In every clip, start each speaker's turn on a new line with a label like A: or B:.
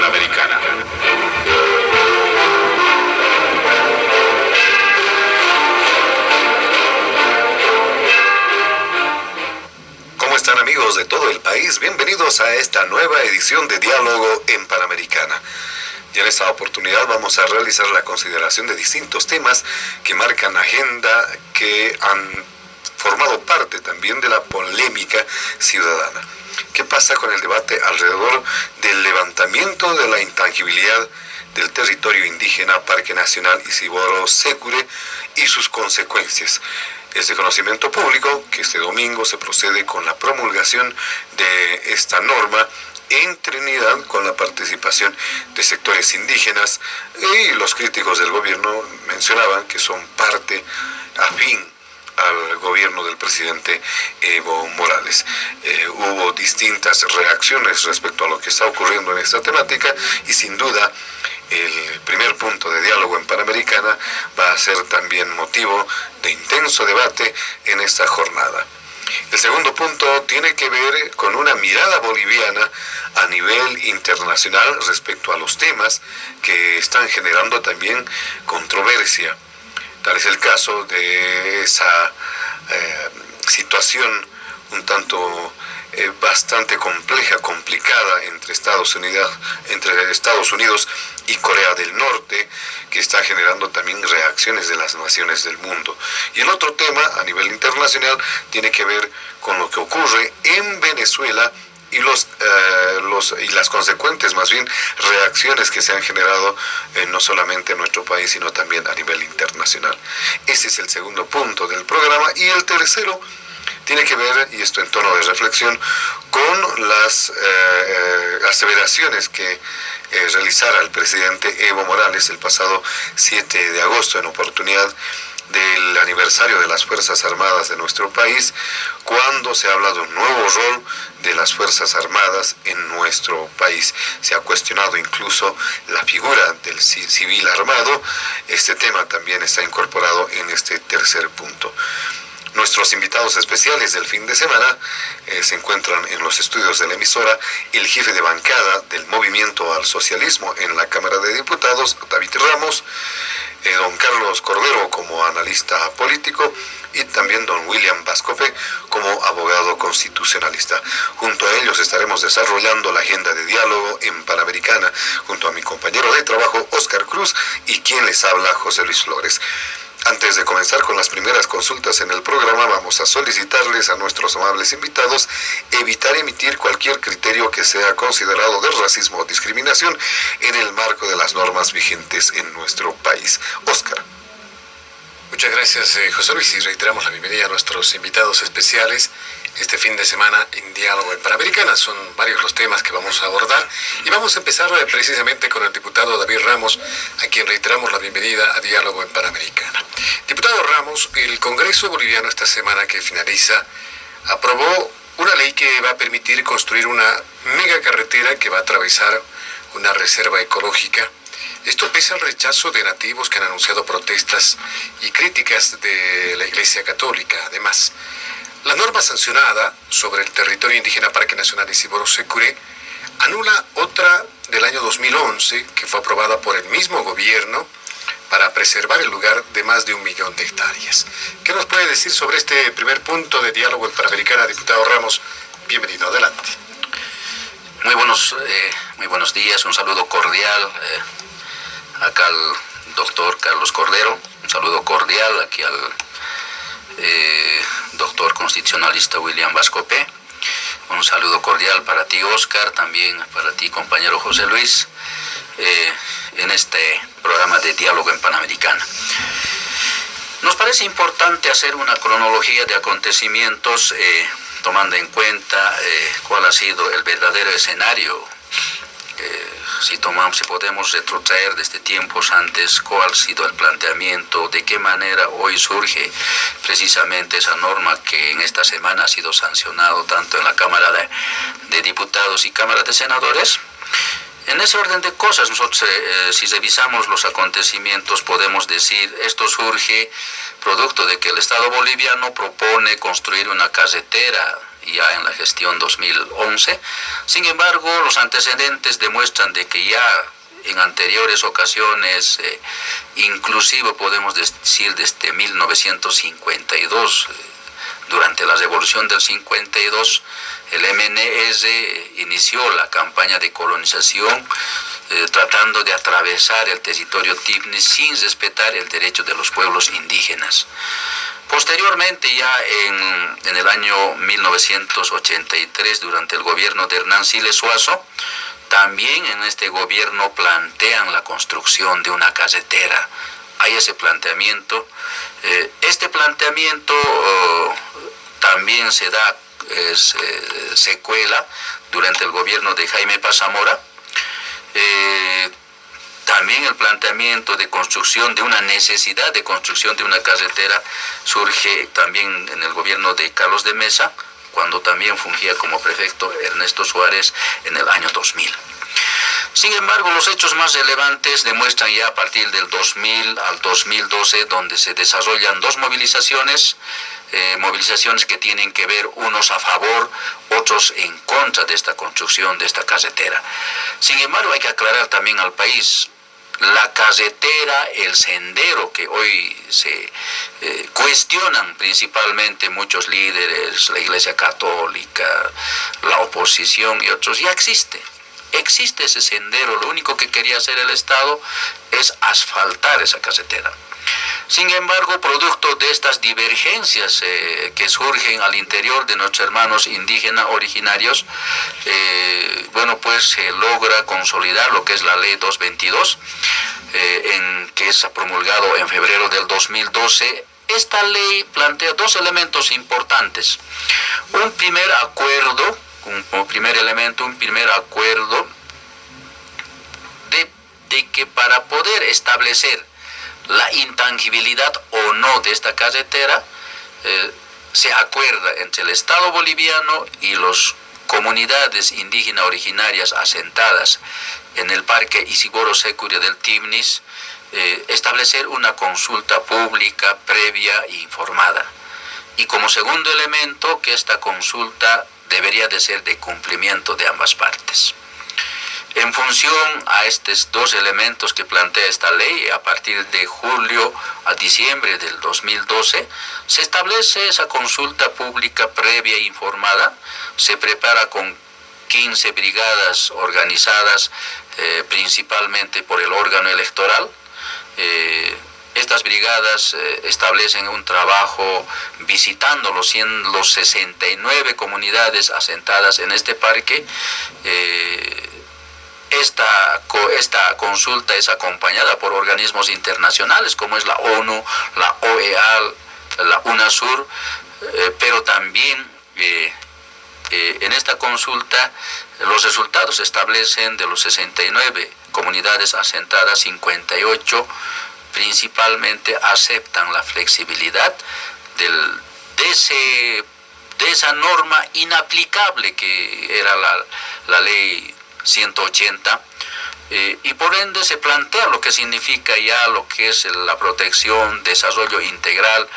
A: Panamericana.
B: ¿Cómo están, amigos de todo el país? Bienvenidos a esta nueva edición de Diálogo en Panamericana. Y en esta oportunidad vamos a realizar la consideración de distintos temas que marcan agenda, que han formado parte también de la polémica ciudadana. ¿Qué pasa con el debate alrededor del levantamiento de la intangibilidad del territorio indígena Parque Nacional Isiboro-Sécure y sus consecuencias? Es de conocimiento público que este domingo se procede con la promulgación de esta norma en Trinidad, con la participación de sectores indígenas, y los críticos del gobierno mencionaban que son parte afín al gobierno del presidente Evo Morales. Hubo distintas reacciones respecto a lo que está ocurriendo en esta temática, y sin duda el primer punto de Diálogo en Panamericana va a ser también motivo de intenso debate en esta jornada. El segundo punto tiene que ver con una mirada boliviana a nivel internacional respecto a los temas que están generando también controversia. Tal es el caso de esa situación un tanto bastante compleja, complicada entre Estados Unidos y Corea del Norte, que está generando también reacciones de las naciones del mundo. Y el otro tema a nivel internacional tiene que ver con lo que ocurre en Venezuela y las consecuentes, más bien, reacciones que se han generado no solamente en nuestro país, sino también a nivel internacional. Ese es el segundo punto del programa. Y el tercero tiene que ver, y esto en tono de reflexión, con las aseveraciones que realizara el presidente Evo Morales el pasado 7 de agosto en oportunidad del aniversario de las Fuerzas Armadas de nuestro país, cuando se habla de un nuevo rol de las Fuerzas Armadas en nuestro país. Se ha cuestionado incluso la figura del civil armado. Este tema también está incorporado en este tercer punto. Nuestros invitados especiales del fin de semana se encuentran en los estudios de la emisora el jefe de bancada del Movimiento al Socialismo en la Cámara de Diputados, David Ramos, don Carlos Cordero como analista político, y también don William Vascope como abogado constitucionalista. Junto a ellos estaremos desarrollando la agenda de Diálogo en Panamericana, junto a mi compañero de trabajo, Oscar Cruz, y quien les habla, José Luis Flores. Antes de comenzar con las primeras consultas en el programa, vamos a solicitarles a nuestros amables invitados evitar emitir cualquier criterio que sea considerado de racismo o discriminación en el marco de las normas vigentes en nuestro país. Óscar.
C: Muchas gracias, José Luis, y reiteramos la bienvenida a nuestros invitados especiales este fin de semana en Diálogo en Panamericana. Son varios los temas que vamos a abordar, y vamos a empezar precisamente con el diputado David Ramos, a quien reiteramos la bienvenida a Diálogo en Panamericana. Diputado Ramos, el Congreso boliviano esta semana que finaliza aprobó una ley que va a permitir construir una mega carretera que va a atravesar una reserva ecológica. Esto pese al rechazo de nativos que han anunciado protestas y críticas de la Iglesia Católica. Además, la norma sancionada sobre el territorio indígena Parque Nacional Isiboro-Sécure anula otra del año 2011 que fue aprobada por el mismo gobierno para preservar el lugar de más de 1 millón de hectáreas. ¿Qué nos puede decir sobre este primer punto de Diálogo en Panamericana, diputado Ramos? Bienvenido, adelante.
D: Muy buenos días, un saludo cordial acá al doctor Carlos Cordero, un saludo cordial aquí al doctor constitucionalista William Vascope, un saludo cordial para ti, Oscar, también para ti, compañero José Luis, en este programa de Diálogo en Panamericana. Nos parece importante hacer una cronología de acontecimientos tomando en cuenta cuál ha sido el verdadero escenario. Si podemos retrotraer desde tiempos antes, cuál ha sido el planteamiento, de qué manera hoy surge precisamente esa norma que en esta semana ha sido sancionado tanto en la Cámara de Diputados y Cámara de Senadores. En ese orden de cosas, nosotros si revisamos los acontecimientos podemos decir, esto surge producto de que el Estado boliviano propone construir una carretera ya en la gestión 2011. Sin embargo, los antecedentes demuestran de que ya en anteriores ocasiones, inclusive podemos decir desde 1952, durante la Revolución del 52, el MNR inició la campaña de colonización tratando de atravesar el territorio tigre sin respetar el derecho de los pueblos indígenas. Posteriormente, ya en el año 1983, durante el gobierno de Hernán Siles Suazo, también en este gobierno plantean la construcción de una carretera. Hay ese planteamiento. Este planteamiento también se da secuela durante el gobierno de Jaime Paz Zamora. También el planteamiento de construcción de una necesidad de construcción de una carretera surge también en el gobierno de Carlos de Mesa, cuando también fungía como prefecto Ernesto Suárez en el año 2000. Sin embargo, los hechos más relevantes demuestran ya a partir del 2000 al 2012, donde se desarrollan dos movilizaciones que tienen que ver unos a favor, otros en contra de esta construcción de esta carretera. Sin embargo, hay que aclarar también al país, la carretera, el sendero que hoy se cuestionan principalmente muchos líderes, la Iglesia Católica, la oposición y otros, ya existe. Existe ese sendero, lo único que quería hacer el Estado es asfaltar esa carretera. Sin embargo, producto de estas divergencias que surgen al interior de nuestros hermanos indígenas originarios, pues se logra consolidar lo que es la Ley 222, que es promulgado en febrero del 2012. Esta ley plantea dos elementos importantes. Un primer acuerdo de que para poder establecer la intangibilidad o no de esta carretera, se acuerda entre el Estado boliviano y las comunidades indígenas originarias asentadas en el Parque Isigoro Sécuria del Timnis, establecer una consulta pública previa e informada. Y como segundo elemento, que esta consulta debería de ser de cumplimiento de ambas partes. En función a estos dos elementos que plantea esta ley, a partir de julio a diciembre del 2012, se establece esa consulta pública previa e informada, se prepara con 15 brigadas organizadas principalmente por el órgano electoral. Estas brigadas establecen un trabajo visitando los 69 comunidades asentadas en este parque. Esta consulta es acompañada por organismos internacionales como es la ONU, la OEA, la UNASUR, pero también en esta consulta los resultados establecen de los 69 comunidades asentadas, 58 principalmente aceptan la flexibilidad de esa norma inaplicable que era la ley 180, y por ende se plantea lo que significa ya lo que es la protección, desarrollo integral,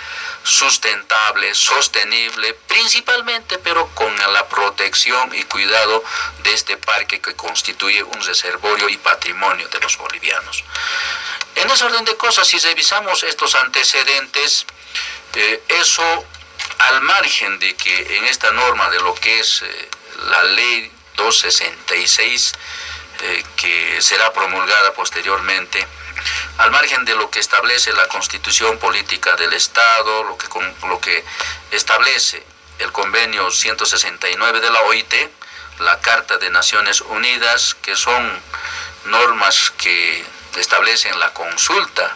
D: sustentable, sostenible, principalmente pero con la protección y cuidado de este parque que constituye un reservorio y patrimonio de los bolivianos. En ese orden de cosas, si revisamos estos antecedentes, eso al margen de que en esta norma de lo que es la ley 266, que será promulgada posteriormente, al margen de lo que establece la Constitución Política del Estado, lo que establece el convenio 169 de la OIT, la Carta de Naciones Unidas, que son normas que establecen la consulta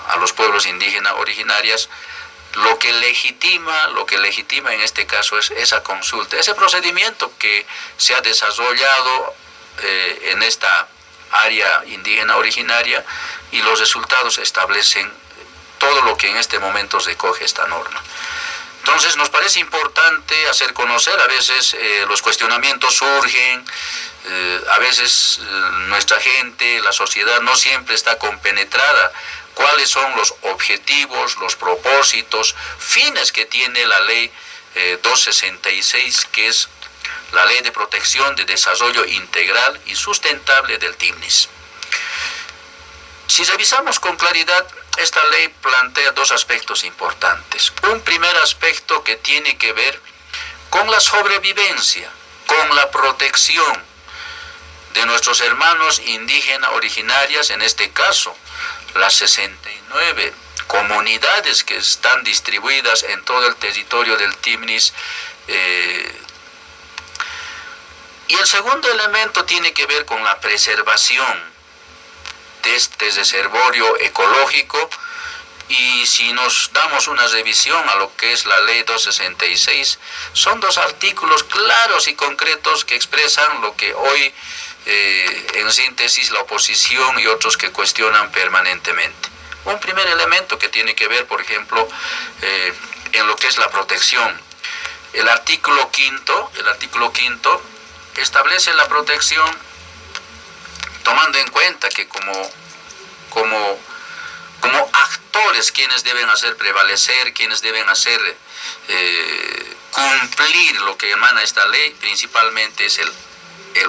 D: a los pueblos indígenas originarios, lo que legitima en este caso es esa consulta, ese procedimiento que se ha desarrollado en esta área indígena originaria, y los resultados establecen todo lo que en este momento recoge esta norma. Entonces nos parece importante hacer conocer, a veces los cuestionamientos surgen, a veces nuestra gente, la sociedad no siempre está compenetrada cuáles son los objetivos, los propósitos, fines que tiene la ley 266, que es la Ley de Protección de Desarrollo Integral y Sustentable del TIMNIS. Si revisamos con claridad, esta ley plantea dos aspectos importantes. Un primer aspecto que tiene que ver con la sobrevivencia, con la protección de nuestros hermanos indígenas originarias, en este caso, las 69 comunidades que están distribuidas en todo el territorio del TIMNIS. Y el segundo elemento tiene que ver con la preservación de este reservorio ecológico, y si nos damos una revisión a lo que es la ley 266, son dos artículos claros y concretos que expresan lo que hoy, en síntesis, la oposición y otros que cuestionan permanentemente. Un primer elemento que tiene que ver, por ejemplo, en lo que es la protección. El artículo quinto establece la protección tomando en cuenta que como actores quienes deben hacer prevalecer, quienes deben hacer cumplir lo que emana esta ley, principalmente es el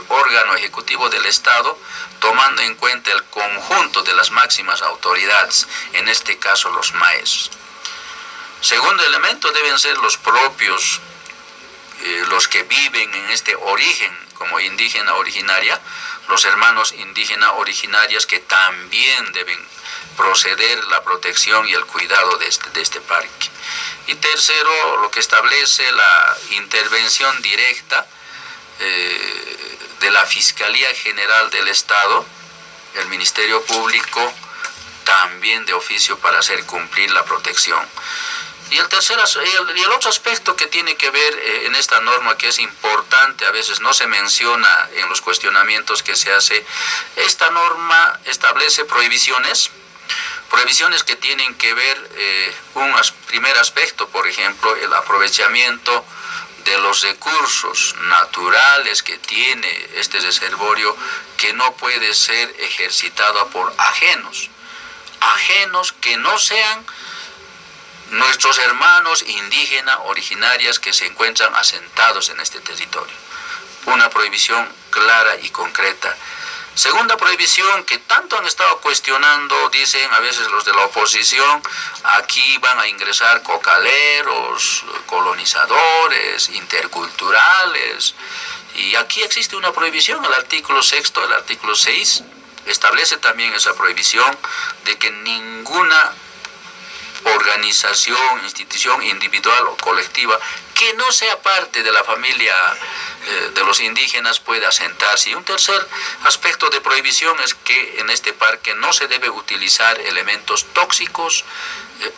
D: órgano ejecutivo del Estado, tomando en cuenta el conjunto de las máximas autoridades, en este caso los maestros. Segundo elemento, deben ser los propios, los que viven en este origen como indígena originaria, los hermanos indígenas originarias, que también deben proceder la protección y el cuidado de este parque. Y tercero, lo que establece la intervención directa de la Fiscalía General del Estado, el Ministerio Público, también de oficio para hacer cumplir la protección. Y el otro aspecto que tiene que ver en esta norma, que es importante, a veces no se menciona en los cuestionamientos que se hace, esta norma establece prohibiciones que tienen que ver, primer aspecto, por ejemplo, el aprovechamiento de los recursos naturales que tiene este reservorio, que no puede ser ejercitado por ajenos que no sean nuestros hermanos indígenas originarias que se encuentran asentados en este territorio. Una prohibición clara y concreta. Segunda prohibición que tanto han estado cuestionando, dicen a veces los de la oposición, aquí van a ingresar cocaleros, colonizadores, interculturales, y aquí existe una prohibición, el artículo 6 establece también esa prohibición de que ninguna organización, institución individual o colectiva que no sea parte de la familia de los indígenas puede asentarse. Y un tercer aspecto de prohibición es que en este parque no se debe utilizar elementos tóxicos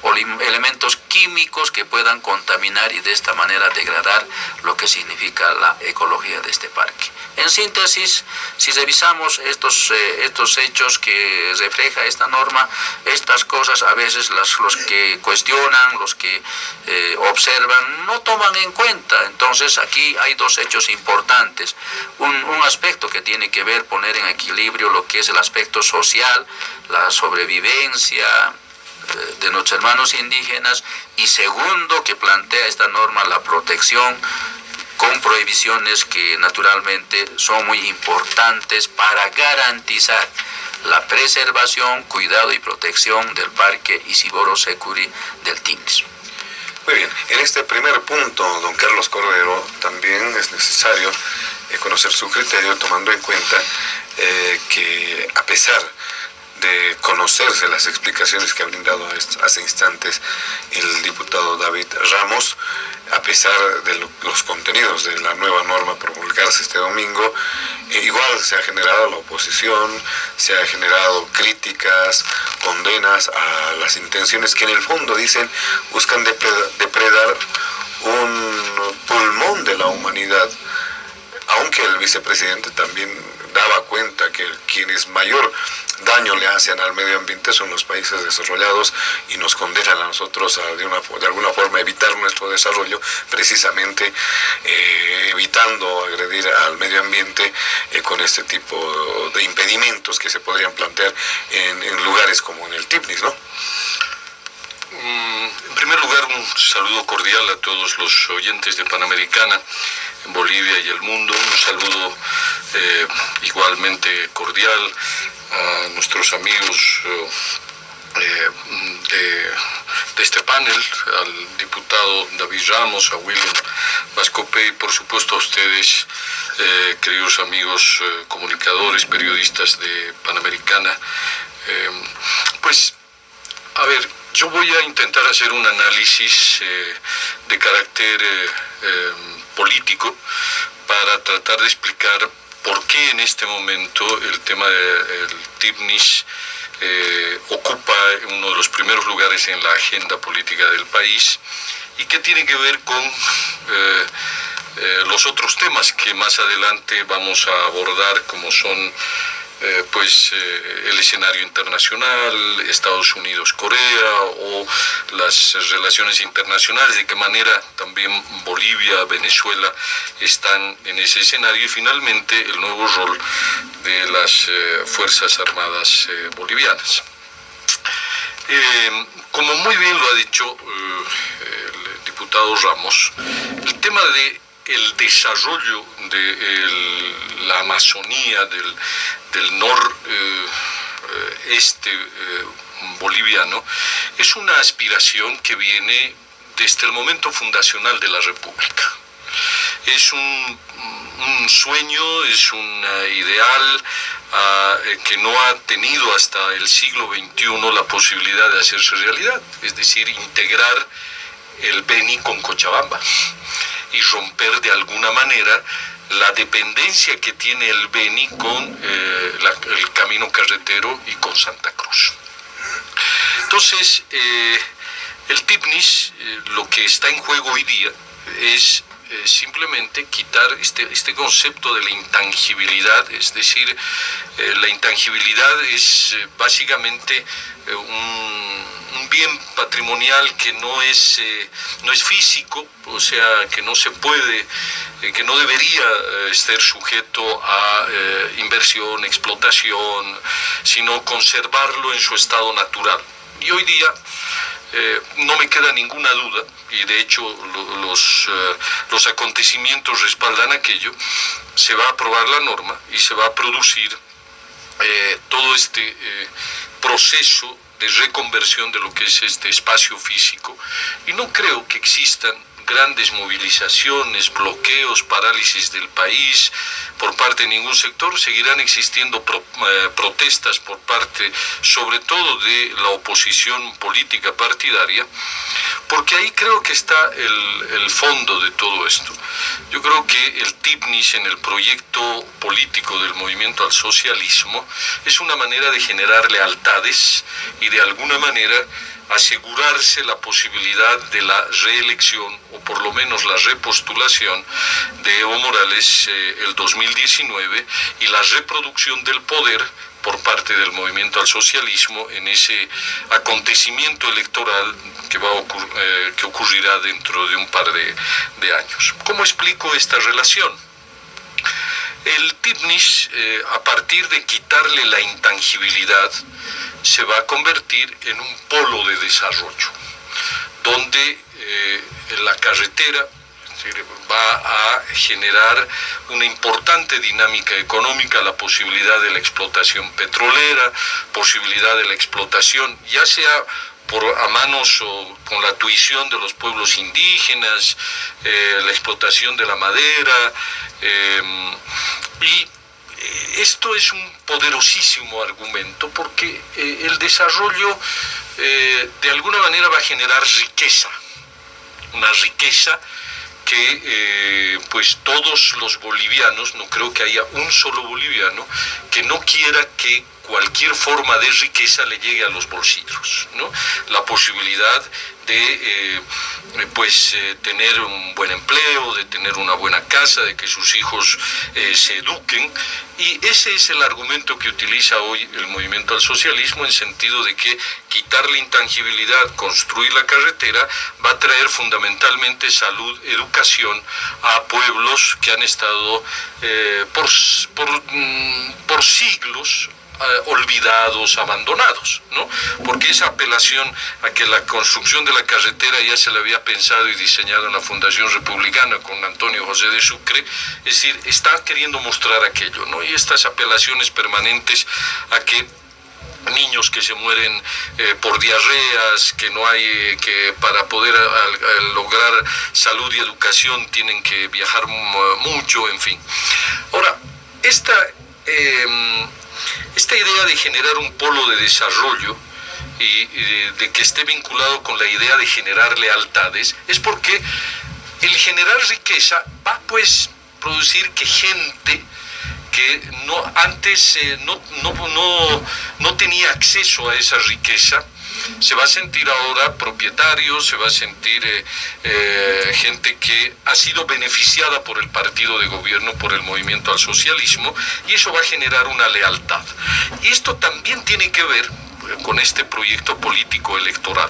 D: o elementos químicos que puedan contaminar y de esta manera degradar lo que significa la ecología de este parque. En síntesis, si revisamos estos hechos que refleja esta norma, estas cosas a veces los que cuestionan, los que observan, no toman en cuenta. Entonces aquí hay dos hechos importantes. Un aspecto que tiene que ver, poner en equilibrio lo que es el aspecto social, la sobrevivencia de nuestros hermanos indígenas, y segundo, que plantea esta norma la protección con prohibiciones que naturalmente son muy importantes para garantizar la preservación, cuidado y protección del Parque Isiboro-Securi del TIMNIS.
B: Muy bien, en este primer punto, don Carlos Cordero, también es necesario conocer su criterio, tomando en cuenta que a pesar de conocerse las explicaciones que ha brindado hace instantes el diputado David Ramos, a pesar de los contenidos de la nueva norma promulgarse este domingo, igual se ha generado la oposición, se ha generado críticas, condenas a las intenciones que en el fondo, dicen, buscan depredar un pulmón de la humanidad, aunque el vicepresidente también daba cuenta que quienes mayor daño le hacen al medio ambiente son los países desarrollados, y nos condenan a nosotros a de alguna forma evitar nuestro desarrollo, precisamente evitando agredir al medio ambiente con este tipo de impedimentos que se podrían plantear en lugares como en el TIMNIS, ¿no?
A: En primer lugar, un saludo cordial a todos los oyentes de Panamericana en Bolivia y el mundo. Un saludo igualmente cordial a nuestros amigos de este panel, al diputado David Ramos, a William Vascope y por supuesto a ustedes, queridos amigos comunicadores, periodistas de Panamericana. Pues, a ver, yo voy a intentar hacer un análisis de carácter político para tratar de explicar por qué en este momento el tema del TIPNIS ocupa uno de los primeros lugares en la agenda política del país y qué tiene que ver con los otros temas que más adelante vamos a abordar, como son el escenario internacional, Estados Unidos, Corea, o las relaciones internacionales, de qué manera también Bolivia, Venezuela están en ese escenario, y finalmente el nuevo rol de las Fuerzas Armadas bolivianas. Como muy bien lo ha dicho el diputado Ramos, el tema de el desarrollo de la Amazonía, del noreste boliviano, es una aspiración que viene desde el momento fundacional de la República. Es un sueño, es un ideal que no ha tenido hasta el siglo XXI la posibilidad de hacerse realidad, es decir, integrar el Beni con Cochabamba y romper de alguna manera la dependencia que tiene el Beni con el camino carretero y con Santa Cruz. Entonces, el TIPNIS, lo que está en juego hoy día es simplemente quitar este concepto de la intangibilidad, es decir, la intangibilidad es básicamente un bien patrimonial que no es físico, o sea, que no se puede, que no debería estar sujeto a inversión, explotación, sino conservarlo en su estado natural. Y hoy día no me queda ninguna duda, y de hecho los acontecimientos respaldan aquello, se va a aprobar la norma y se va a producir todo este proceso de reconversión de lo que es este espacio físico, y no creo que existan grandes movilizaciones, bloqueos, parálisis del país por parte de ningún sector. Seguirán existiendo protestas por parte, sobre todo, de la oposición política partidaria, porque ahí creo que está el fondo de todo esto. Yo creo que el TIPNIS en el proyecto político del movimiento al socialismo es una manera de generar lealtades y de alguna manera asegurarse la posibilidad de la reelección, o por lo menos la repostulación de Evo Morales el 2019, y la reproducción del poder por parte del movimiento al socialismo en ese acontecimiento electoral que ocurrirá dentro de un par de años. ¿Cómo explico esta relación? El TIPNIS, a partir de quitarle la intangibilidad, se va a convertir en un polo de desarrollo, donde la carretera va a generar una importante dinámica económica, la posibilidad de la explotación petrolera, posibilidad de la explotación, ya sea a manos o con la tuición de los pueblos indígenas, la explotación de la madera, y esto es un poderosísimo argumento, porque el desarrollo de alguna manera va a generar riqueza, una riqueza que pues todos los bolivianos, no creo que haya un solo boliviano que no quiera que cualquier forma de riqueza le llegue a los bolsillos, ¿no? La posibilidad de tener un buen empleo, de tener una buena casa, de que sus hijos se eduquen, Y ese es el argumento que utiliza hoy el movimiento al socialismo, en sentido de que quitar la intangibilidad, construir la carretera, va a traer fundamentalmente salud, educación a pueblos que han estado por siglos olvidados, abandonados, ¿no? Porque esa apelación a que la construcción de la carretera ya se la había pensado y diseñado en la Fundación Republicana con Antonio José de Sucre, es decir, está queriendo mostrar aquello, ¿no? Y estas apelaciones permanentes a que niños que se mueren por diarreas, que no hay, que para poder lograr salud y educación tienen que viajar mucho, en fin. Ahora, esta idea de generar un polo de desarrollo y de que esté vinculado con la idea de generar lealtades, es porque el generar riqueza va pues producir que gente que antes no tenía acceso a esa riqueza se va a sentir ahora propietario, se va a sentir gente que ha sido beneficiada por el partido de gobierno, por el movimiento al socialismo, y eso va a generar una lealtad. Y esto también tiene que ver con este proyecto político electoral.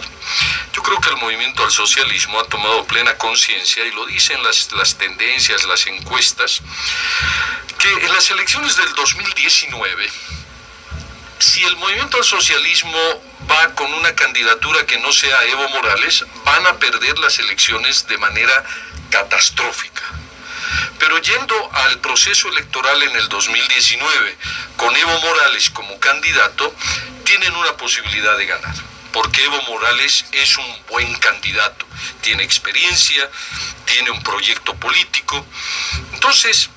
A: Yo creo que el movimiento al socialismo ha tomado plena conciencia, y lo dicen las tendencias, las encuestas, que en las elecciones del 2019, si el movimiento al socialismo va con una candidatura que no sea Evo Morales, van a perder las elecciones de manera catastrófica. Pero yendo al proceso electoral en el 2019, con Evo Morales como candidato, tienen una posibilidad de ganar, porque Evo Morales es un buen candidato, tiene experiencia, tiene un proyecto político. Entonces,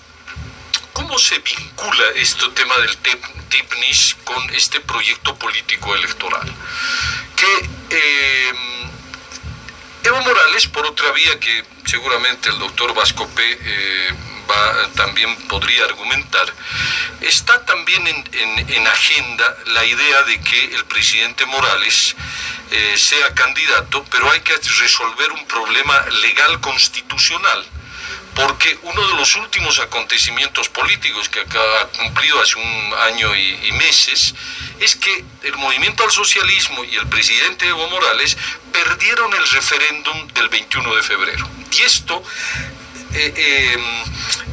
A: ¿cómo se vincula este tema del TIPNIS con este proyecto político electoral? Que Evo Morales, por otra vía que seguramente el doctor Vascope también podría argumentar, está también en agenda la idea de que el presidente Morales sea candidato, pero hay que resolver un problema legal constitucional, porque uno de los últimos acontecimientos políticos que ha cumplido hace un año y meses es que el movimiento al socialismo y el presidente Evo Morales perdieron el referéndum del 21 de febrero. Y esto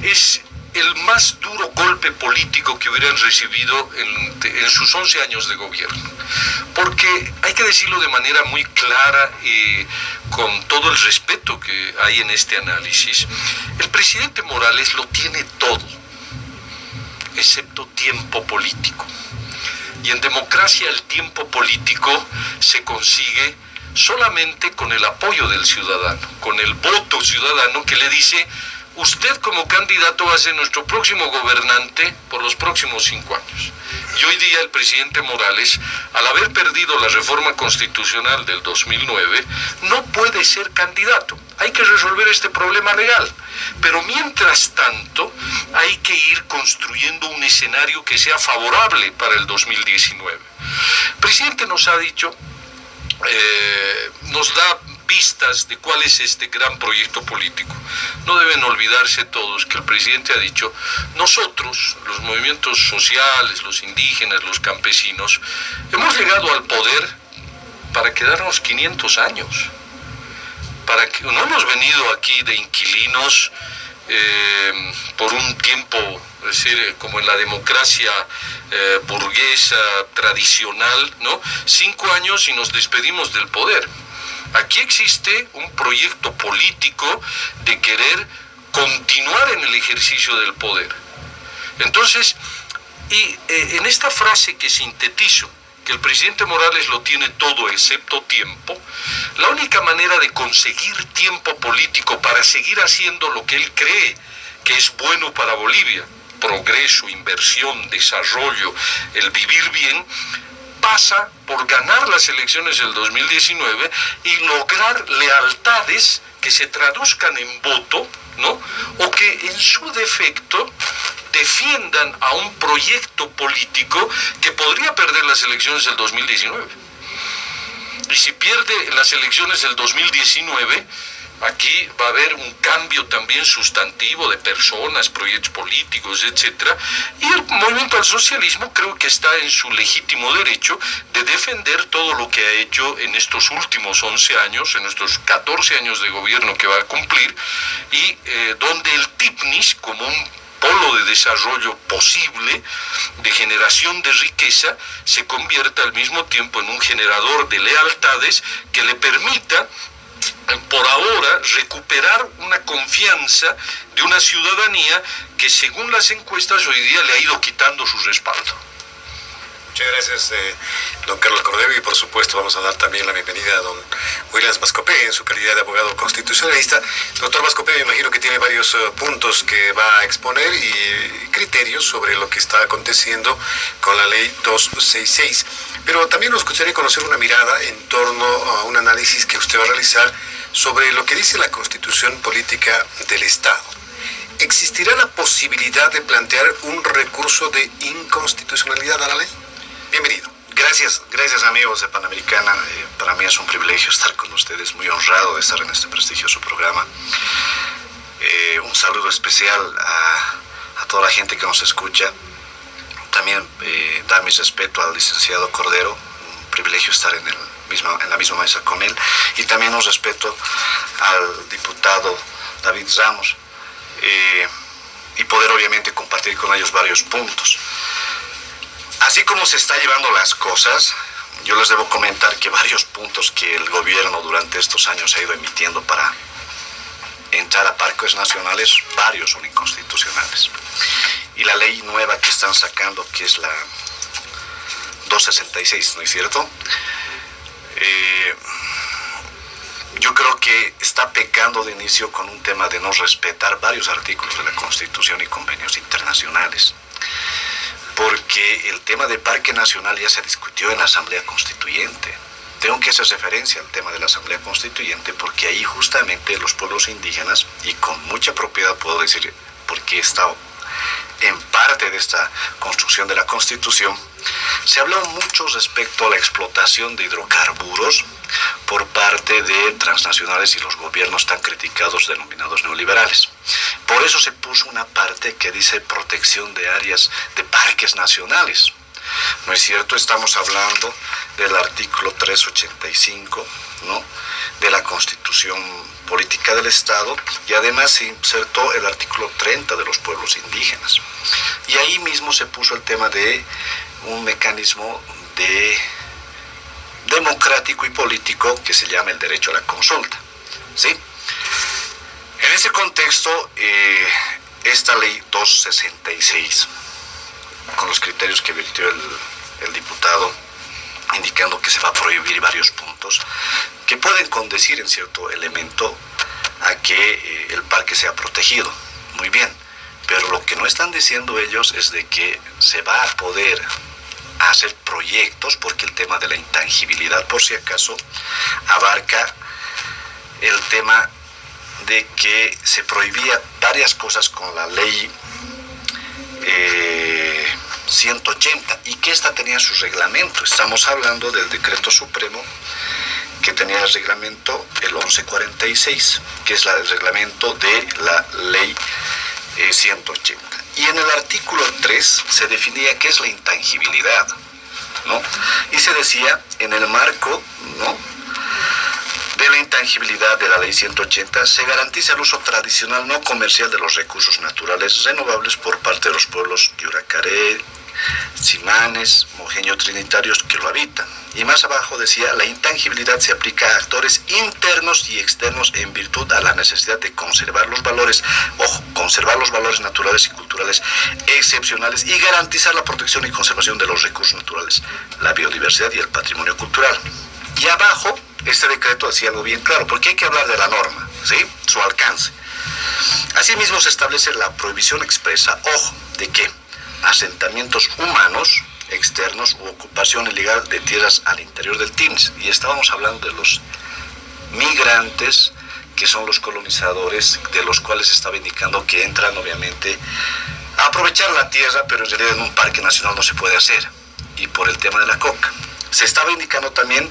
A: es el más duro golpe político que hubieran recibido en sus 11 años de gobierno. Porque hay que decirlo de manera muy clara y con todo el respeto que hay en este análisis, el presidente Morales lo tiene todo, excepto tiempo político. Y en democracia el tiempo político se consigue solamente con el apoyo del ciudadano, con el voto ciudadano que le dice: usted como candidato va a ser nuestro próximo gobernante por los próximos 5 años. Y hoy día el presidente Morales, al haber perdido la reforma constitucional del 2009, no puede ser candidato. Hay que resolver este problema legal. Pero mientras tanto, hay que ir construyendo un escenario que sea favorable para el 2019. El presidente nos ha dicho, nos da pistas de cuál es este gran proyecto político. No deben olvidarse todos que el presidente ha dicho: nosotros, los movimientos sociales, los indígenas, los campesinos, hemos llegado al poder para quedarnos 500 años. No hemos venido aquí de inquilinos por un tiempo, es decir, como en la democracia burguesa tradicional, ¿no? 5 años y nos despedimos del poder. Aquí existe un proyecto político de querer continuar en el ejercicio del poder. Entonces, en esta frase que sintetizo, que el presidente Morales lo tiene todo excepto tiempo, la única manera de conseguir tiempo político para seguir haciendo lo que él cree que es bueno para Bolivia, progreso, inversión, desarrollo, el vivir bien, pasa por ganar las elecciones del 2019 y lograr lealtades que se traduzcan en voto, ¿no? O que en su defecto defiendan a un proyecto político que podría perder las elecciones del 2019. Y si pierde las elecciones del 2019, Aquí va a haber un cambio también sustantivo de personas, proyectos políticos, etc. Y el movimiento al socialismo creo que está en su legítimo derecho de defender todo lo que ha hecho en estos últimos 11 años, en estos 14 años de gobierno que va a cumplir, y donde el TIPNIS, como un polo de desarrollo posible, de generación de riqueza, se convierta al mismo tiempo en un generador de lealtades que le permita, por ahora, recuperar una confianza de una ciudadanía que, según las encuestas, hoy día le ha ido quitando su respaldo.
C: Muchas gracias, don Carlos Cordero, y por supuesto vamos a dar también la bienvenida a don Williams Vascopé en su calidad de abogado constitucionalista. Doctor Vascopé, me imagino que tiene varios puntos que va a exponer y criterios sobre lo que está aconteciendo con la ley 266. Pero también nos gustaría conocer una mirada en torno a un análisis que usted va a realizar sobre lo que dice la Constitución Política del Estado. ¿Existirá la posibilidad de plantear un recurso de inconstitucionalidad a la ley? Bienvenido.
E: Gracias amigos de Panamericana. Para mí es un privilegio estar con ustedes, muy honrado de estar en este prestigioso programa. Un saludo especial a toda la gente que nos escucha. También dar mi respeto al licenciado Cordero, un privilegio estar en la misma mesa con él. Y también un respeto al diputado David Ramos, y poder obviamente compartir con ellos varios puntos. Así como se está llevando las cosas, yo les debo comentar que varios puntos que el gobierno durante estos años ha ido emitiendo para entrar a parques nacionales, varios son inconstitucionales. Y la ley nueva que están sacando, que es la 266, ¿no es cierto? Yo creo que está pecando de inicio con un tema de no respetar varios artículos de la Constitución y convenios internacionales. Porque el tema de Parque Nacional ya se discutió en la Asamblea Constituyente. Tengo que hacer referencia al tema de la Asamblea Constituyente porque ahí justamente los pueblos indígenas, y con mucha propiedad puedo decir, porque he estado en parte de esta construcción de la Constitución, se habló mucho respecto a la explotación de hidrocarburos por parte de transnacionales y los gobiernos tan criticados denominados neoliberales. Por eso se puso una parte que dice protección de áreas de parques nacionales. ¿No es cierto? Estamos hablando del artículo 385, ¿no?, de la Constitución Política del Estado, y además se insertó el artículo 30 de los pueblos indígenas. Y ahí mismo se puso el tema de un mecanismo democrático y político que se llama el derecho a la consulta, ¿sí? En ese contexto, esta ley 266, con los criterios que vertió el diputado, indicando que se va a prohibir varios puntos que pueden condecir en cierto elemento a que el parque sea protegido. Muy bien, pero lo que no están diciendo ellos es de que se va a poder hacer proyectos, porque el tema de la intangibilidad, por si acaso, abarca el tema de que se prohibía varias cosas con la ley 180, y que esta tenía su reglamento. Estamos hablando del decreto supremo que tenía el reglamento, el 1146, que es el reglamento de la ley 180. Y en el artículo 3 se definía qué es la intangibilidad, ¿no? Y se decía, en el marco, ¿no?, de la intangibilidad de la ley 180, se garantiza el uso tradicional no comercial de los recursos naturales renovables por parte de los pueblos Yuracaré, Simanes, Mojeño Trinitarios que lo habitan. Y más abajo decía, la intangibilidad se aplica a actores internos y externos en virtud a la necesidad de conservar los valores, conservar los valores naturales y culturales excepcionales y garantizar la protección y conservación de los recursos naturales, la biodiversidad y el patrimonio cultural. Y abajo, este decreto decía algo bien claro, porque hay que hablar de la norma, ¿sí?, su alcance. Asimismo se establece la prohibición expresa, ¿de qué? Asentamientos humanos externos u ocupación ilegal de tierras al interior del TIMS. Y estábamos hablando de los migrantes, que son los colonizadores, de los cuales estaba indicando que entran obviamente a aprovechar la tierra, pero en realidad en un parque nacional no se puede hacer, y por el tema de la coca. Se estaba indicando también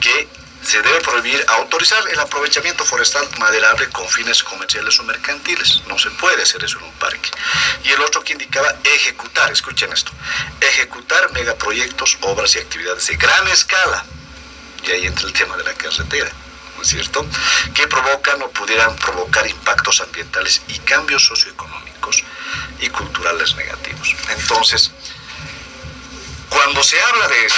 E: que se debe prohibir, autorizar el aprovechamiento forestal maderable con fines comerciales o mercantiles. No se puede hacer eso en un parque. Y el otro que indicaba ejecutar, escuchen esto, ejecutar megaproyectos, obras y actividades de gran escala. Y ahí entra el tema de la carretera, ¿no es cierto? Que provocan o pudieran provocar impactos ambientales y cambios socioeconómicos y culturales negativos. Entonces, cuando se habla de